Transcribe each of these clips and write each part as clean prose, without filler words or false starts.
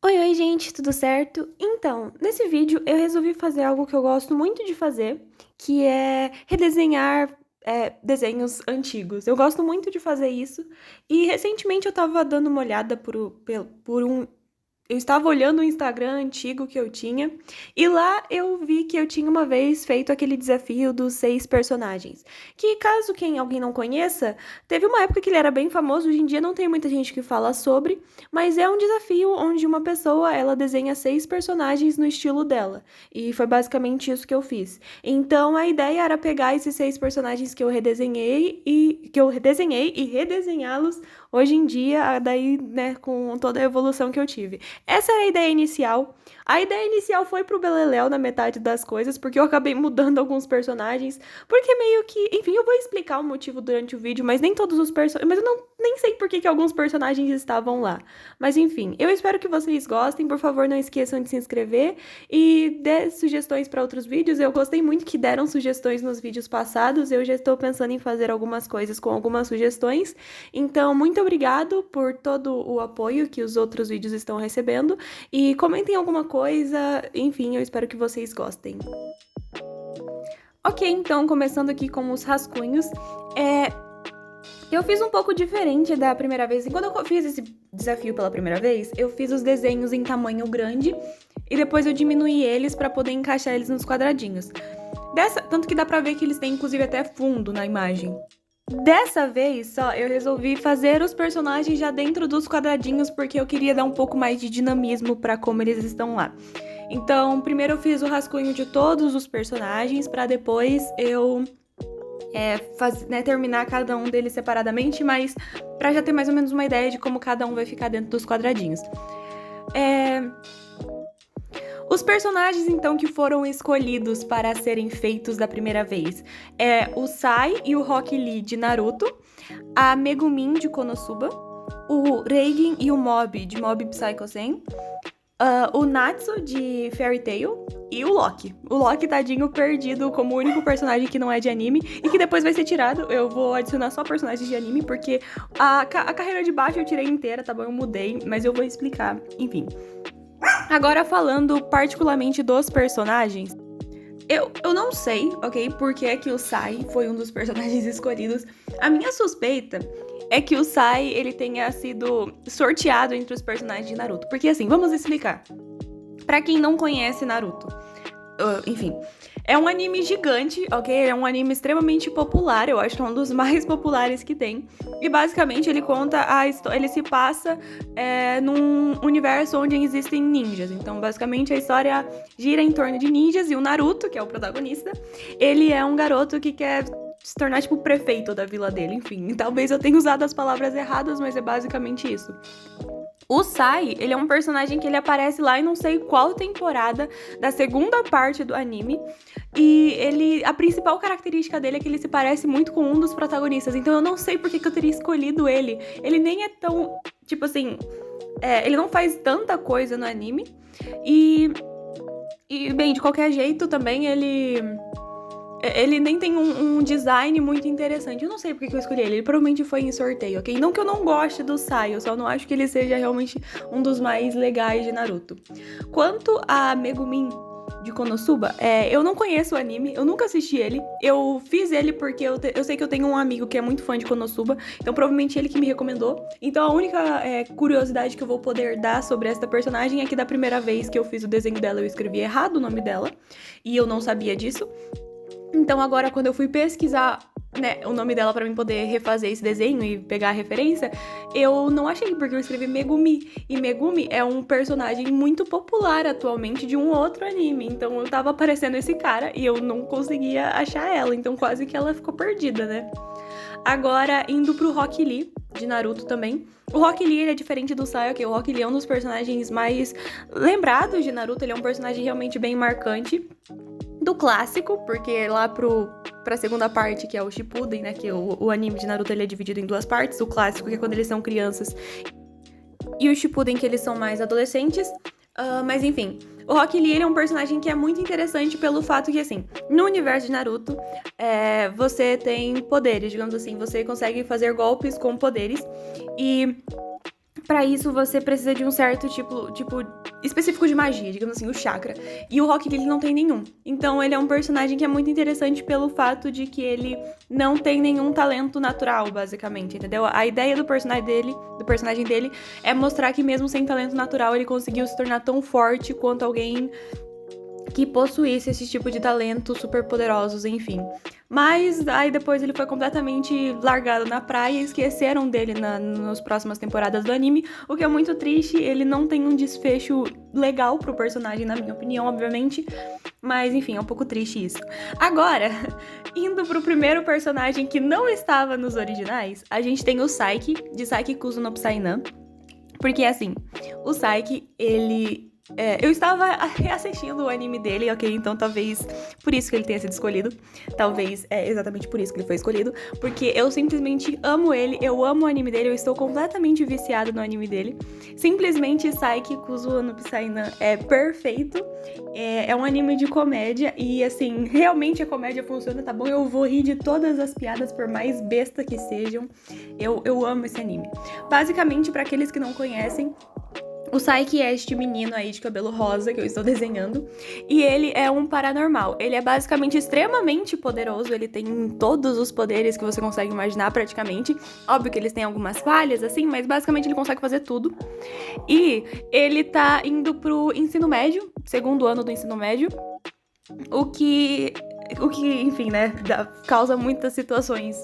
Oi, gente, tudo certo? Então, nesse vídeo eu resolvi fazer algo que eu gosto muito de fazer, que é redesenhar desenhos antigos. Eu gosto muito de fazer isso e recentemente eu tava dando uma olhada por um eu estava olhando o Instagram antigo que eu tinha e lá eu vi que eu tinha uma vez feito aquele desafio dos 6 personagens. Que caso alguém não conheça, teve uma época que ele era bem famoso, hoje em dia não tem muita gente que fala sobre, mas é um desafio onde uma pessoa ela desenha 6 personagens no estilo dela. E foi basicamente isso que eu fiz. Então a ideia era pegar esses 6 personagens que eu redesenhei e redesenhá-los hoje em dia, daí, né, com toda a evolução que eu tive. Essa era a ideia inicial. A ideia inicial foi pro Beleléu na metade das coisas, porque eu acabei mudando alguns personagens. Porque meio que. Enfim, eu vou explicar o motivo durante o vídeo, mas nem todos os personagens. Mas eu nem sei por que alguns personagens estavam lá. Mas enfim, eu espero que vocês gostem. Por favor, não esqueçam de se inscrever e dê sugestões para outros vídeos. Eu gostei muito que deram sugestões nos vídeos passados. Eu já estou pensando em fazer algumas coisas com algumas sugestões. Então, muito obrigado por todo o apoio que os outros vídeos estão recebendo e comentem alguma coisa, enfim, eu espero que vocês gostem. Ok, então, começando aqui com os rascunhos, eu fiz um pouco diferente da primeira vez. Quando eu fiz esse desafio pela primeira vez, eu fiz os desenhos em tamanho grande e depois eu diminuí eles para poder encaixar eles nos quadradinhos. Tanto que dá pra ver que eles têm inclusive até fundo na imagem. Dessa vez só, eu resolvi fazer os personagens já dentro dos quadradinhos porque eu queria dar um pouco mais de dinamismo para como eles estão lá. Então, primeiro eu fiz o rascunho de todos os personagens para depois eu terminar cada um deles separadamente, mas para já ter mais ou menos uma ideia de como cada um vai ficar dentro dos quadradinhos. Os personagens, então, que foram escolhidos para serem feitos da primeira vez é o Sai e o Rock Lee de Naruto, a Megumin de Konosuba, o Reigen e o Mob de Mob Psycho 100, o Natsu de Fairy Tail e o Loki. O Loki, tadinho, perdido como o único personagem que não é de anime e que depois vai ser tirado. Eu vou adicionar só personagens de anime porque a carreira de baixo eu tirei inteira, tá bom? Eu mudei, mas eu vou explicar. Enfim. Agora falando particularmente dos personagens, eu não sei, ok, por que o Sai foi um dos personagens escolhidos. A minha suspeita é que o Sai, ele tenha sido sorteado entre os personagens de Naruto. Porque assim, vamos explicar. Pra quem não conhece Naruto, enfim, é um anime gigante, ok? É um anime extremamente popular, eu acho que é um dos mais populares que tem. E basicamente ele conta a história, ele se passa num universo onde existem ninjas. Então, basicamente, a história gira em torno de ninjas e o Naruto, que é o protagonista, ele é um garoto que quer se tornar, tipo, o prefeito da vila dele, enfim. Talvez eu tenha usado as palavras erradas, mas é basicamente isso. O Sai, ele é um personagem que ele aparece lá em não sei qual temporada da segunda parte do anime. E a principal característica dele é que ele se parece muito com um dos protagonistas. Então eu não sei por que eu teria escolhido ele. Ele nem é tão, tipo assim, ele não faz tanta coisa no anime. Bem, de qualquer jeito também ele nem tem um design muito interessante. Eu não sei porque que eu escolhi ele. Ele provavelmente foi em sorteio, ok? Não que eu não goste do Sai, eu só não acho que ele seja realmente um dos mais legais de Naruto. Quanto a Megumin de Konosuba, eu não conheço o anime, eu nunca assisti ele. Eu fiz ele porque eu sei que eu tenho um amigo que é muito fã de Konosuba, então provavelmente ele que me recomendou. Então a única curiosidade que eu vou poder dar sobre esta personagem é que da primeira vez que eu fiz o desenho dela, eu escrevi errado o nome dela, e eu não sabia disso. Então agora, quando eu fui pesquisar, né, o nome dela pra mim poder refazer esse desenho e pegar a referência, eu não achei, porque eu escrevi Megumi. E Megumi é um personagem muito popular atualmente de um outro anime. Então eu tava aparecendo esse cara e eu não conseguia achar ela. Então quase que ela ficou perdida, né? Agora, indo pro Rock Lee, de Naruto também. O Rock Lee, ele é diferente do Sai, ok? O Rock Lee é um dos personagens mais lembrados de Naruto. Ele é um personagem realmente bem marcante. Do clássico, porque lá pra segunda parte, que é o Shippuden, né, que o anime de Naruto ele é dividido em duas partes, o clássico, que é quando eles são crianças, e o Shippuden, que eles são mais adolescentes. Mas enfim, o Rock Lee ele é um personagem que é muito interessante pelo fato que, assim, no universo de Naruto, você tem poderes, digamos assim, você consegue fazer golpes com poderes, e Pra isso, você precisa de um certo tipo específico de magia, digamos assim, o chakra. E o Rock Lee não tem nenhum. Então, ele é um personagem que é muito interessante pelo fato de que ele não tem nenhum talento natural, basicamente, entendeu? A ideia do personagem dele é mostrar que mesmo sem talento natural, ele conseguiu se tornar tão forte quanto alguém que possuísse esse tipo de talentos super poderosos, enfim. Mas aí depois ele foi completamente largado na praia e esqueceram dele nas próximas temporadas do anime, o que é muito triste. Ele não tem um desfecho legal pro personagem, na minha opinião, obviamente. Mas, enfim, é um pouco triste isso. Agora, indo pro primeiro personagem que não estava nos originais, a gente tem o Saiki, de Saiki-Kuso no Psainan. Porque, assim, o Saiki, ele... eu estava reassistindo o anime dele, ok? Então talvez por isso que ele tenha sido escolhido. Talvez é exatamente por isso que ele foi escolhido. Porque eu simplesmente amo ele, eu amo o anime dele, eu estou completamente viciada no anime dele. Simplesmente Saiki-Kuso no Psainan é perfeito. É um anime de comédia e, assim, realmente a comédia funciona, tá bom? Eu vou rir de todas as piadas, por mais besta que sejam. Eu amo esse anime. Basicamente, pra aqueles que não conhecem, o Saiki é este menino aí de cabelo rosa que eu estou desenhando, e ele é um paranormal. Ele é basicamente extremamente poderoso, ele tem todos os poderes que você consegue imaginar praticamente. Óbvio que eles têm algumas falhas, assim, mas basicamente ele consegue fazer tudo. E ele tá indo pro ensino médio, segundo ano do ensino médio, o que, enfim, né, causa muitas situações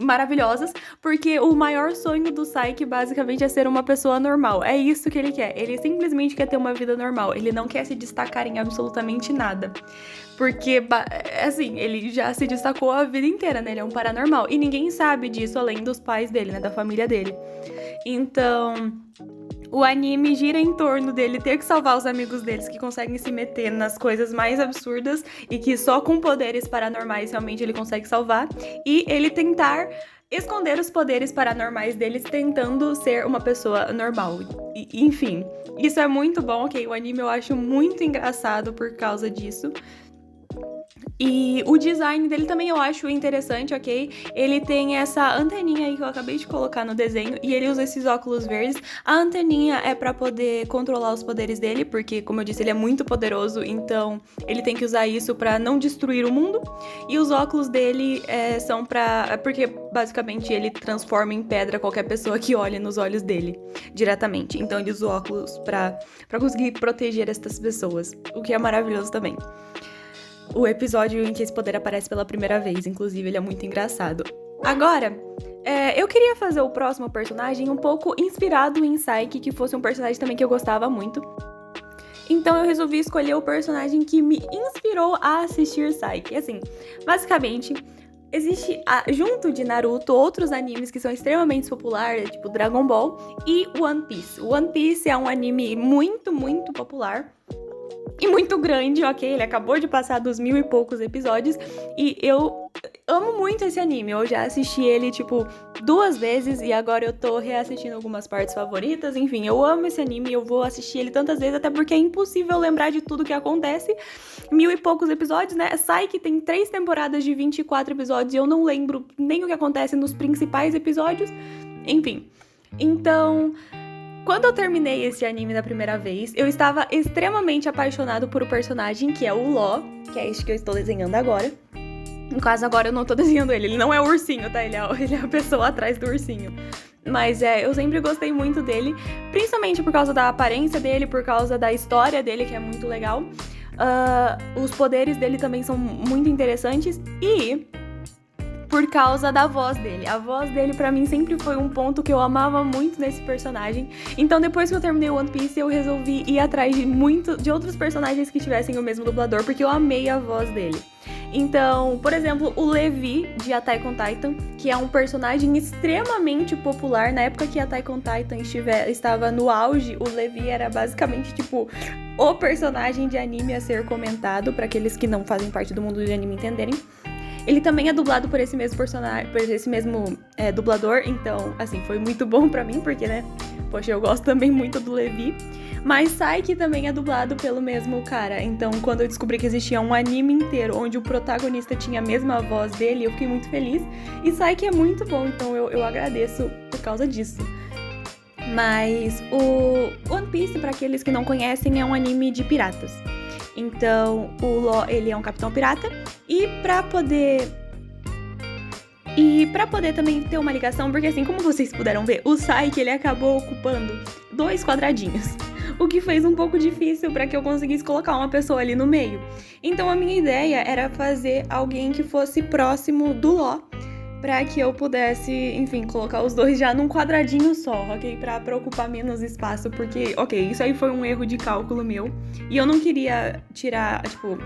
maravilhosas, porque o maior sonho do Saiki, basicamente, é ser uma pessoa normal. É isso que ele quer. Ele simplesmente quer ter uma vida normal. Ele não quer se destacar em absolutamente nada. Porque, assim, ele já se destacou a vida inteira, né? Ele é um paranormal. E ninguém sabe disso, além dos pais dele, né, da família dele. Então... o anime gira em torno dele ter que salvar os amigos deles que conseguem se meter nas coisas mais absurdas e que só com poderes paranormais realmente ele consegue salvar. E ele tentar esconder os poderes paranormais deles tentando ser uma pessoa normal. Enfim, isso é muito bom, ok? O anime eu acho muito engraçado por causa disso. E o design dele também eu acho interessante, ok? Ele tem essa anteninha aí que eu acabei de colocar no desenho e ele usa esses óculos verdes. A anteninha é pra poder controlar os poderes dele, porque, como eu disse, ele é muito poderoso, então ele tem que usar isso pra não destruir o mundo. E os óculos dele são pra... porque, basicamente, ele transforma em pedra qualquer pessoa que olhe nos olhos dele diretamente. Então ele usa óculos pra conseguir proteger essas pessoas, o que é maravilhoso também. O episódio em que esse poder aparece pela primeira vez, inclusive, ele é muito engraçado. Agora, eu queria fazer o próximo personagem um pouco inspirado em Saiki, que fosse um personagem também que eu gostava muito. Então eu resolvi escolher o personagem que me inspirou a assistir Saiki. Assim, basicamente, existe, junto de Naruto, outros animes que são extremamente populares, tipo Dragon Ball e One Piece. One Piece é um anime muito, muito popular. E muito grande, ok? Ele acabou de passar dos 1000 e poucos episódios. E eu amo muito esse anime. Eu já assisti ele, 2 vezes. E agora eu tô reassistindo algumas partes favoritas. Enfim, eu amo esse anime. Eu vou assistir ele tantas vezes, até porque é impossível lembrar de tudo que acontece. 1000 e poucos episódios, né? Saiki tem 3 temporadas de 24 episódios. E eu não lembro nem o que acontece nos principais episódios. Enfim. Então... quando eu terminei esse anime da primeira vez, eu estava extremamente apaixonado por o personagem, que é o Law, que é este que eu estou desenhando agora. No caso, agora eu não tô desenhando ele não é o ursinho, tá? Ele é a pessoa atrás do ursinho. Mas eu sempre gostei muito dele, principalmente por causa da aparência dele, por causa da história dele, que é muito legal. Os poderes dele também são muito interessantes e... por causa da voz dele. A voz dele, pra mim, sempre foi um ponto que eu amava muito nesse personagem. Então, depois que eu terminei One Piece, eu resolvi ir atrás de outros personagens que tivessem o mesmo dublador, porque eu amei a voz dele. Então, por exemplo, o Levi, de Attack on Titan, que é um personagem extremamente popular. Na época que Attack on Titan estava no auge, o Levi era basicamente, o personagem de anime a ser comentado, pra aqueles que não fazem parte do mundo de anime entenderem. Ele também é dublado por esse mesmo personagem, por esse mesmo dublador, então, assim, foi muito bom pra mim, porque, né, poxa, eu gosto também muito do Levi. Mas Saiki também é dublado pelo mesmo cara, então quando eu descobri que existia um anime inteiro onde o protagonista tinha a mesma voz dele, eu fiquei muito feliz. E Saiki é muito bom, então eu agradeço por causa disso. Mas o One Piece, pra aqueles que não conhecem, é um anime de piratas. Então, o Law, ele é um capitão pirata. E pra poder também ter uma ligação, porque assim, como vocês puderam ver, o Saiki, ele acabou ocupando 2 quadradinhos. O que fez um pouco difícil pra que eu conseguisse colocar uma pessoa ali no meio. Então a minha ideia era fazer alguém que fosse próximo do Law, pra que eu pudesse, enfim, colocar os dois já num quadradinho só, ok? Pra ocupar menos espaço, porque, ok, isso aí foi um erro de cálculo meu. E eu não queria tirar, tipo,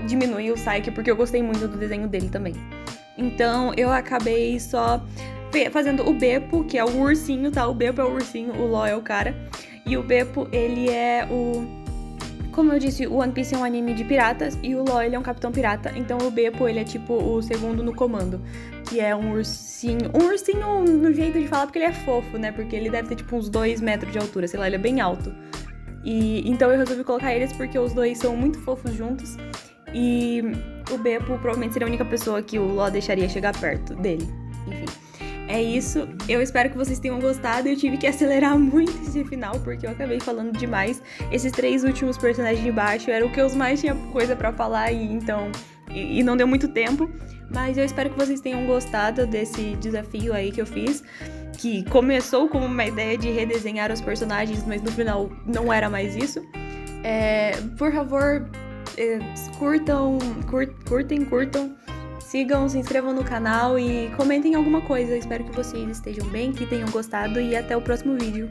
diminuir o Saiki, porque eu gostei muito do desenho dele também. Então eu acabei só fazendo o Beppo, que é o ursinho, tá? O Beppo é o ursinho, o Law é o cara. E o Beppo, ele é o... Como eu disse, o One Piece é um anime de piratas e o Law, ele é um capitão pirata. Então o Beppo, ele é tipo o segundo no comando, que é um ursinho. Um ursinho no jeito de falar, porque ele é fofo, né? Porque ele deve ter tipo uns 2 metros de altura, sei lá, ele é bem alto. E então eu resolvi colocar eles porque os dois são muito fofos juntos. E o Beppo provavelmente seria a única pessoa que o Law deixaria chegar perto dele. Enfim, é isso. Eu espero que vocês tenham gostado. Eu tive que acelerar muito esse final porque eu acabei falando demais. Esses 3 últimos personagens de baixo eram o que eu mais tinha coisa pra falar e não deu muito tempo. Mas eu espero que vocês tenham gostado desse desafio aí que eu fiz, que começou como uma ideia de redesenhar os personagens, mas no final não era mais isso. Por favor, curtam, sigam, se inscrevam no canal e comentem alguma coisa. Espero que vocês estejam bem, que tenham gostado e até o próximo vídeo.